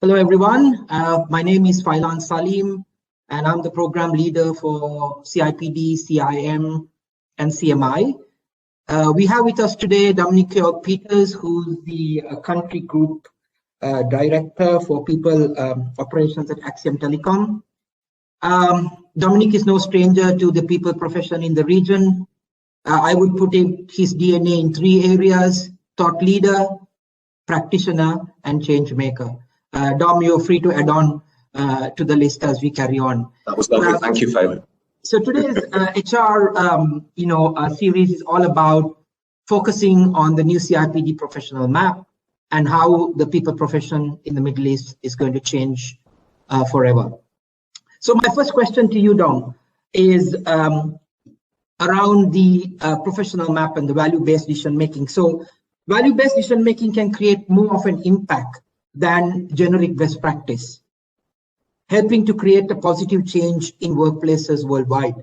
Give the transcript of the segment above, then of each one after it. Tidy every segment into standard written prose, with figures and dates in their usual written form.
Hello, everyone. My name is Failan Salim, and I'm the program leader for CIPD, CIM, and CMI. We have with us today Dominic Keogh-Peters, who's the country group director for people operations at Axiom Telecom. Dominic is no stranger to the people profession in the region. I would put his DNA in three areas: thought leader, practitioner, and change maker. Dom, you're free to add on to the list as we carry on. That was lovely. Thank you, Failan. So today's HR, series is all about focusing on the new CIPD professional map and how the people profession in the Middle East is going to change forever. So my first question to you, Dom, is around the professional map and the value-based decision making. So value-based decision making can create more of an impact than generic best practice, helping to create a positive change in workplaces worldwide.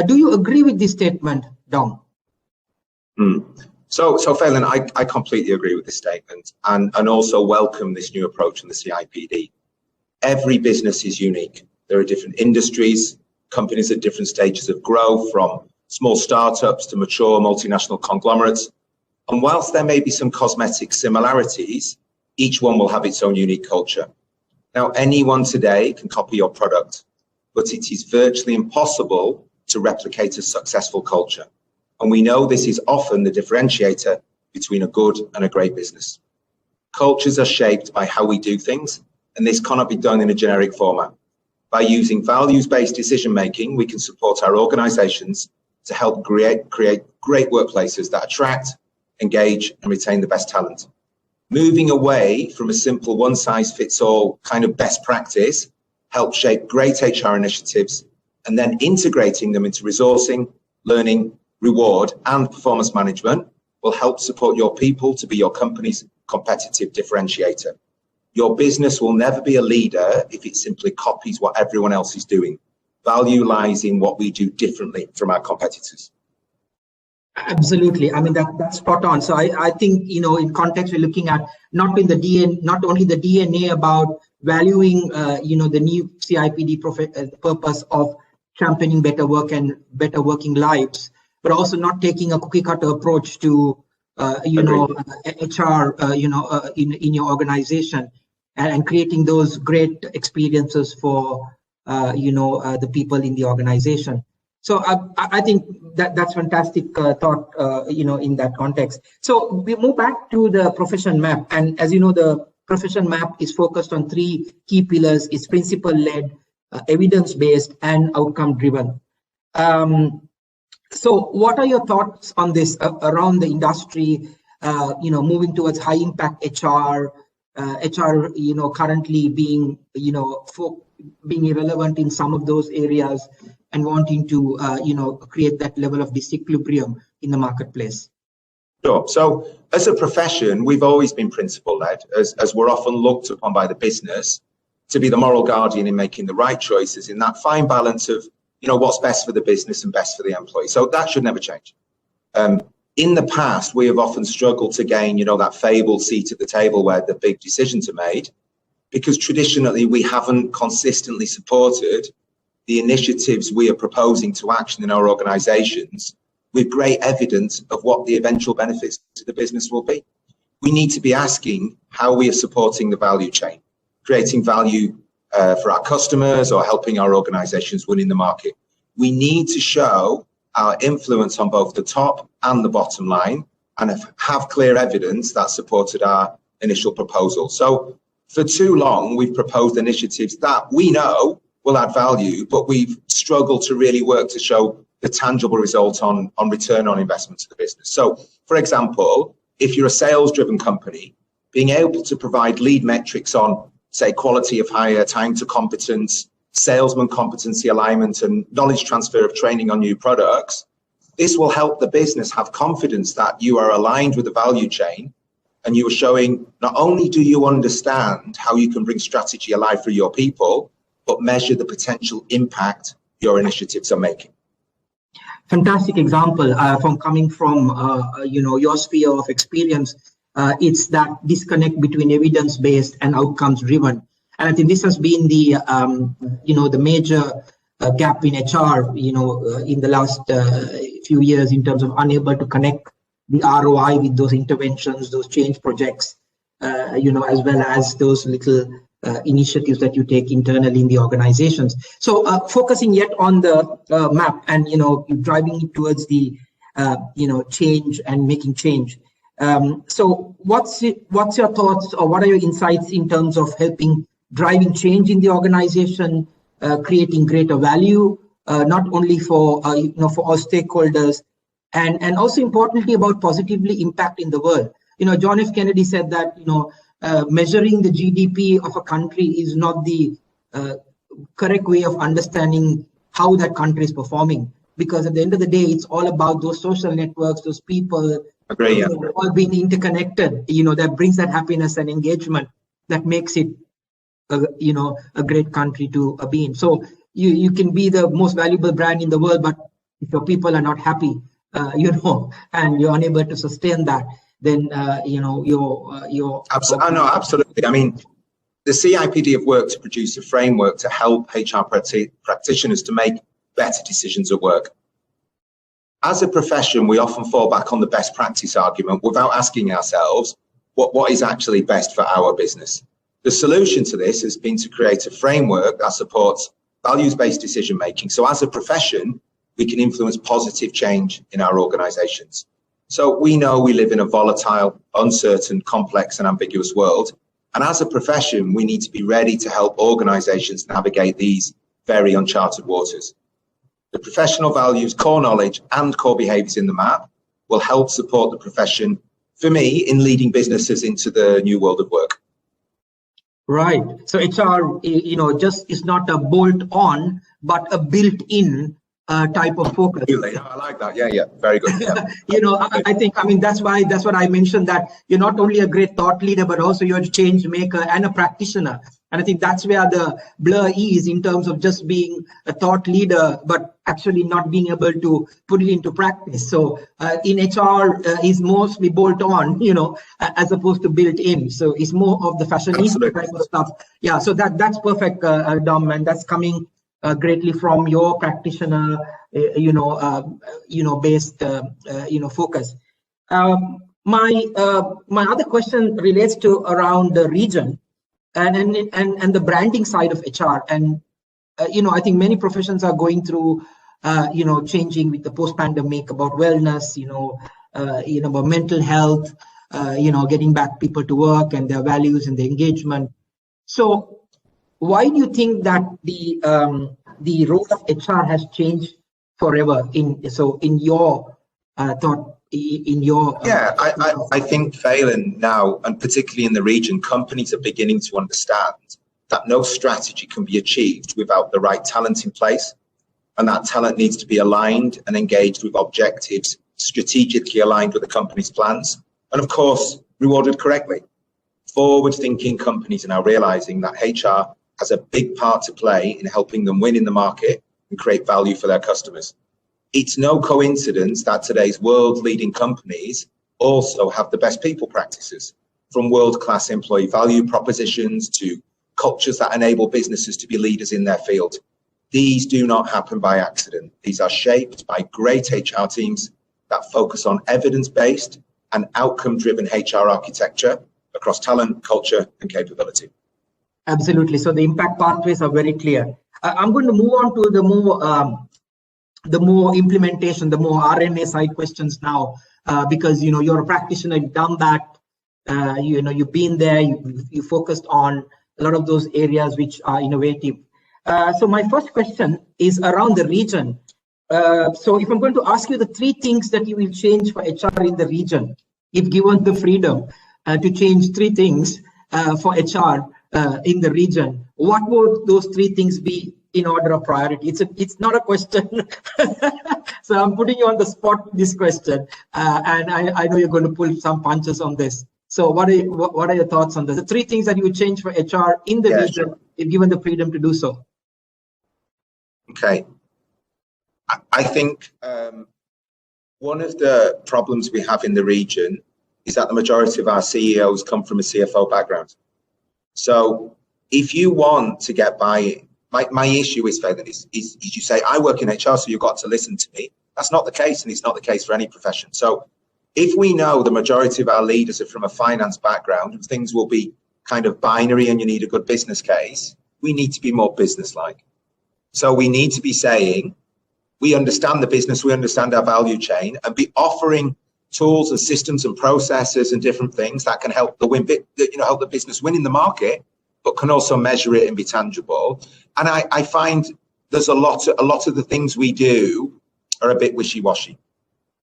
Do you agree with this statement, Dom? So Failan, I completely agree with this statement and also welcome this new approach in the CIPD. Every business is unique. There are different industries, companies at different stages of growth, from small startups to mature multinational conglomerates. And whilst there may be some cosmetic similarities, each one will have its own unique culture. Now, anyone today can copy your product, but it is virtually impossible to replicate a successful culture. And we know this is often the differentiator between a good and a great business. Cultures are shaped by how we do things, and this cannot be done in a generic format. By using values-based decision-making, we can support our organizations to help create great workplaces that attract, engage, and retain the best talent. Moving away from a simple one-size-fits-all kind of best practice helps shape great HR initiatives, and then integrating them into resourcing, learning, reward, and performance management will help support your people to be your company's competitive differentiator. Your business will never be a leader if it simply copies what everyone else is doing. Value lies in what we do differently from our competitors. Absolutely. I mean, that's spot on. So I think, in context, we're looking at not only the DNA about valuing, the new CIPD purpose of championing better work and better working lives, but also not taking a cookie cutter approach to, HR, in your organization and creating those great experiences for, the people in the organization. So I think that's fantastic thought, in that context. So we move back to the profession map. And as you know, the profession map is focused on three key pillars. It's principle-led, evidence-based, and outcome-driven. So what are your thoughts on this around the industry, moving towards high-impact HR, currently being, being irrelevant in some of those areas, and wanting to, create that level of disequilibrium in the marketplace? Sure. So as a profession, we've always been principle-led, as we're often looked upon by the business to be the moral guardian in making the right choices in that fine balance of, what's best for the business and best for the employee. So that should never change. In the past, we have often struggled to gain, that fabled seat at the table where the big decisions are made, because traditionally we haven't consistently supported the initiatives we are proposing to action in our organizations with great evidence of what the eventual benefits to the business will be. We need to be asking how we are supporting the value chain, creating value for our customers or helping our organizations win in the market. We need to show our influence on both the top and the bottom line and have clear evidence that supported our initial proposal. So for too long, we've proposed initiatives that we know will add value, but we've struggled to really work to show the tangible result on return on investment to the business. So, for example, if you're a sales-driven company, being able to provide lead metrics on, say, quality of hire, time to competence, salesman competency alignment, and knowledge transfer of training on new products, this will help the business have confidence that you are aligned with the value chain, and you are showing not only do you understand how you can bring strategy alive for your people, but measure the potential impact your initiatives are making. Fantastic example from coming from your sphere of experience. It's that disconnect between evidence-based and outcomes-driven. And I think this has been the, the major gap in HR, in the last few years in terms of unable to connect the ROI with those interventions, those change projects, as well as those little initiatives that you take internally in the organizations. So focusing yet on the map and, driving it towards the, change and making change. So what's your thoughts, or what are your insights in terms of helping driving change in the organization, creating greater value, not only for for all stakeholders, and also importantly about positively impacting the world. John F. Kennedy said that measuring the GDP of a country is not the correct way of understanding how that country is performing, because at the end of the day, it's all about those social networks, those people. Agree, yeah. All being interconnected. That brings that happiness and engagement that makes it a great country to be in. So you can be the most valuable brand in the world, but if your people are not happy, and you're unable to sustain that, then you're absolutely. I mean, the CIPD have worked to produce a framework to help HR practitioners to make better decisions at work. As a profession, we often fall back on the best practice argument without asking ourselves what is actually best for our business. The solution to this has been to create a framework that supports values-based decision-making. So as a profession, we can influence positive change in our organizations. So we know we live in a volatile, uncertain, complex, and ambiguous world. And as a profession, we need to be ready to help organizations navigate these very uncharted waters. The professional values, core knowledge, and core behaviors in the map will help support the profession, for me, in leading businesses into the new world of work. Right. So HR, just is not a bolt-on, but a built-in type of focus. I like that. Yeah, very good. Yeah. I think, that's what I mentioned, that you're not only a great thought leader, but also you're a change maker and a practitioner. And I think that's where the blur is in terms of just being a thought leader, but actually not being able to put it into practice. So in HR is mostly bolt on, as opposed to built in. So it's more of the fashionista type of stuff. Yeah. So that's perfect, Dom, and that's coming greatly from your practitioner, based, focus. My other question relates to around the region and the branding side of HR. And, I think many professions are going through, changing with the post-pandemic about wellness, about mental health, getting back people to work and their values and the engagement. So why do you think that the role of HR has changed forever in your thought? I think failing now, and particularly in the region, companies are beginning to understand that no strategy can be achieved without the right talent in place, and that talent needs to be aligned and engaged with objectives strategically aligned with the company's plans, and of course rewarded correctly. Forward-thinking companies are now realizing that HR has a big part to play in helping them win in the market and create value for their customers. It's no coincidence that today's world-leading companies also have the best people practices, from world-class employee value propositions to cultures that enable businesses to be leaders in their field. These do not happen by accident. These are shaped by great HR teams that focus on evidence-based and outcome-driven HR architecture across talent, culture, and capability. Absolutely. So the impact pathways are very clear. I'm going to move on to the more implementation, the more RNA side questions now, because you're a practitioner, you've done that, you've been there, you focused on a lot of those areas which are innovative. So my first question is around the region. So if I'm going to ask you the 3 things that you will change for HR in the region, if given the freedom to change 3 things for HR in the region, what would those 3 things be in order of priority? It's not a question. So I'm putting you on the spot with this question, and I know you're going to pull some punches on this. So what are your thoughts on this? The 3 things that you would change for HR in the region, sure, if given the freedom to do so. Okay. I think one of the problems we have in the region is that the majority of our CEOs come from a CFO background. So if you want to get buy-in, my issue is, Faden, is you say, I work in HR, so you've got to listen to me. That's not the case, and it's not the case for any profession. So if we know the majority of our leaders are from a finance background and things will be kind of binary and you need a good business case, we need to be more business-like. So we need to be saying, we understand the business, we understand our value chain, and be offering tools and systems and processes and different things that can help help the business win in the market, but can also measure it and be tangible. And I find there's a lot of the things we do are a bit wishy-washy.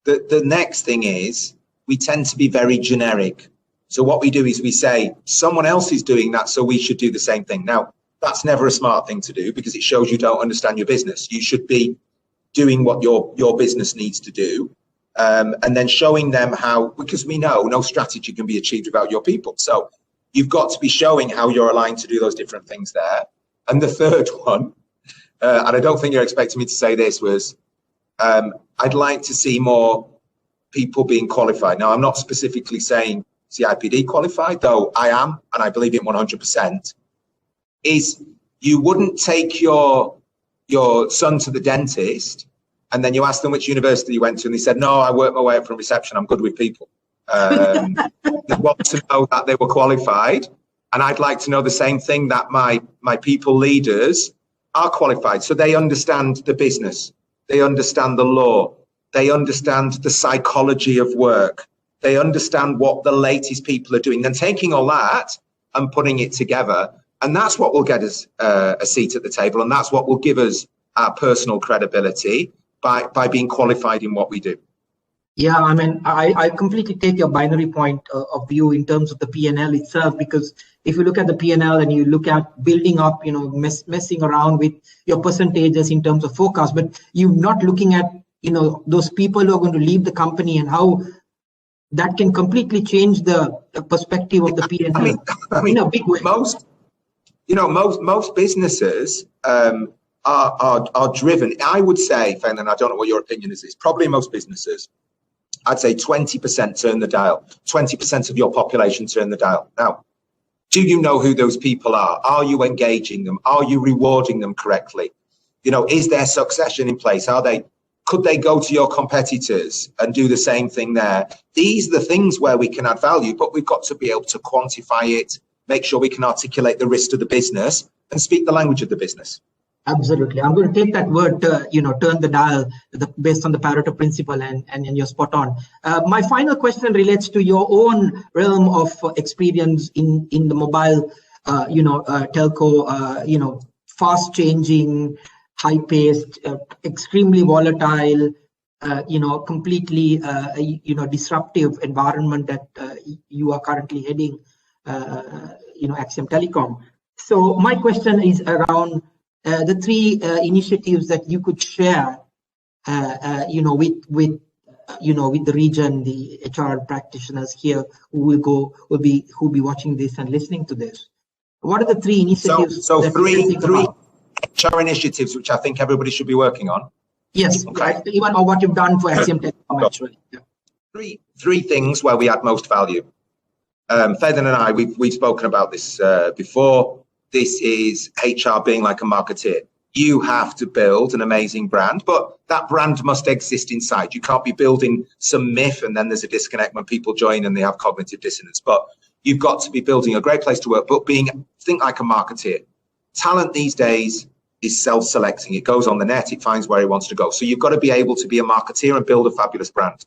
The next thing is we tend to be very generic. So what we do is we say someone else is doing that, so we should do the same thing. Now, that's never a smart thing to do because it shows you don't understand your business. You should be doing what your business needs to do, and then showing them how, because we know no strategy can be achieved without your people. So you've got to be showing how you're aligned to do those different things there. And the third one, and I don't think you're expecting me to say this, was I'd like to see more people being qualified. Now, I'm not specifically saying CIPD qualified, though I am, and I believe it 100%, is you wouldn't take your son to the dentist and then you ask them which university you went to and they said, no, I worked my way up from reception, I'm good with people. They want to know that they were qualified, and I'd like to know the same thing, that my people leaders are qualified, so they understand the business, they understand the law, they understand the psychology of work, they understand what the latest people are doing, then taking all that and putting it together. And that's what will get us a seat at the table, and that's what will give us our personal credibility by being qualified in what we do. Yeah, I mean, I completely take your binary point of view in terms of the P&L itself, because if you look at the P&L and you look at building up, messing around with your percentages in terms of forecast, but you're not looking at, those people who are going to leave the company and how that can completely change the perspective of the P&L in a big way. Most businesses are driven. I would say, Fen, and I don't know what your opinion is, probably most businesses, I'd say 20% turn the dial. 20% of your population turn the dial. Now, do you know who those people are? Are you engaging them? Are you rewarding them correctly? Is there succession in place? Could they go to your competitors and do the same thing there? These are the things where we can add value, but we've got to be able to quantify it, make sure we can articulate the risk to the business and speak the language of the business. Absolutely. I'm going to take that word, turn the dial based on the Pareto principle, and you're spot on. My final question relates to your own realm of experience in the mobile, telco, fast changing, high paced, extremely volatile, completely, disruptive environment that you are currently heading, Axiom Telecom. So my question is around the three initiatives that you could share, with the region, the HR practitioners here who will be watching this and listening to this. What are the three initiatives? So three HR initiatives which I think everybody should be working on. Yes, okay. Even or what you've done for Axiom Telecom, actually. Yeah. Three things where we add most value. Faden and I, we've spoken about this before. This is HR being like a marketeer. You have to build an amazing brand, but that brand must exist inside. You can't be building some myth and then there's a disconnect when people join and they have cognitive dissonance. But you've got to be building a great place to work, but think like a marketeer. Talent these days is self-selecting. It goes on the net, it finds where it wants to go. So you've got to be able to be a marketeer and build a fabulous brand.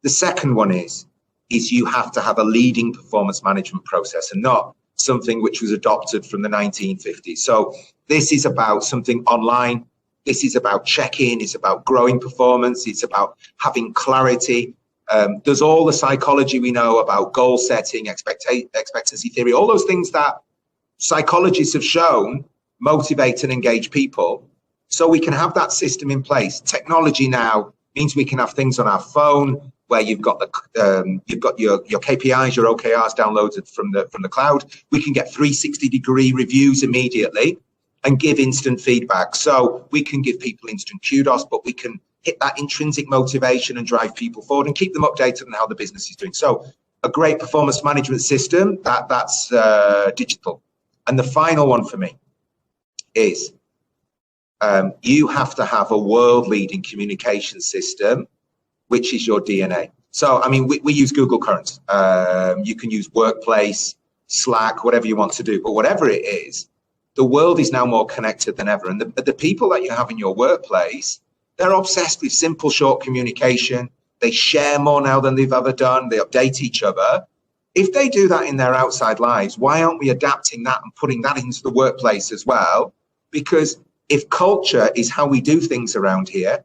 The second one is you have to have a leading performance management process and not something which was adopted from the 1950s. So this is about something online. This is about check-in. It's about growing performance. It's about having clarity. There's all the psychology we know about goal setting, expectancy theory, all those things that psychologists have shown motivate and engage people. So we can have that system in place. Technology now means we can have things on our phone where you've got your KPIs, your OKRs downloaded from the cloud. We can get 360-degree reviews immediately and give instant feedback. So we can give people instant kudos, but we can hit that intrinsic motivation and drive people forward and keep them updated on how the business is doing. So a great performance management system, that's digital. And the final one for me is you have to have a world-leading communication system, which is your DNA. So, I mean, we use Google Current. You can use Workplace, Slack, whatever you want to do. But whatever it is, the world is now more connected than ever. And the people that you have in your workplace, they're obsessed with simple, short communication. They share more now than they've ever done. They update each other. If they do that in their outside lives, why aren't we adapting that and putting that into the workplace as well? Because if culture is how we do things around here,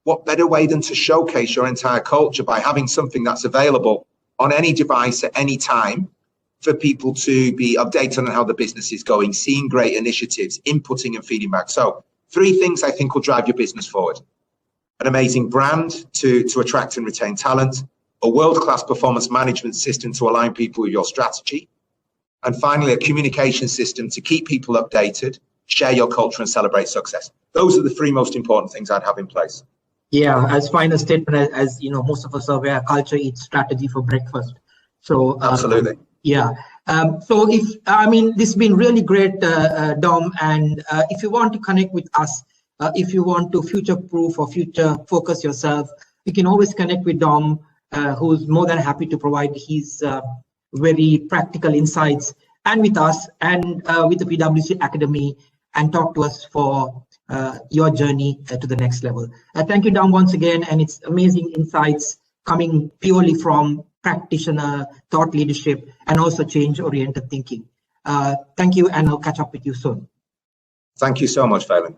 what better way than to showcase your entire culture by having something that's available on any device at any time for people to be updated on how the business is going, seeing great initiatives, inputting and feeding back. So 3 things I think will drive your business forward. An amazing brand to attract and retain talent, a world-class performance management system to align people with your strategy, and finally, a communication system to keep people updated, share your culture and celebrate success. Those are the 3 most important things I'd have in place. Yeah, as final statement, as you know, most of us are aware, culture eats strategy for breakfast. So absolutely. Yeah. So this has been really great, Dom. And if you want to connect with us, if you want to future-proof or future-focus yourself, you can always connect with Dom, who's more than happy to provide his very practical insights, and with us, and with the PwC Academy, and talk to us for your journey to the next level. Thank you, Dom, once again, and it's amazing insights coming purely from practitioner, thought leadership, and also change-oriented thinking. Thank you, and I'll catch up with you soon. Thank you so much, Phelan.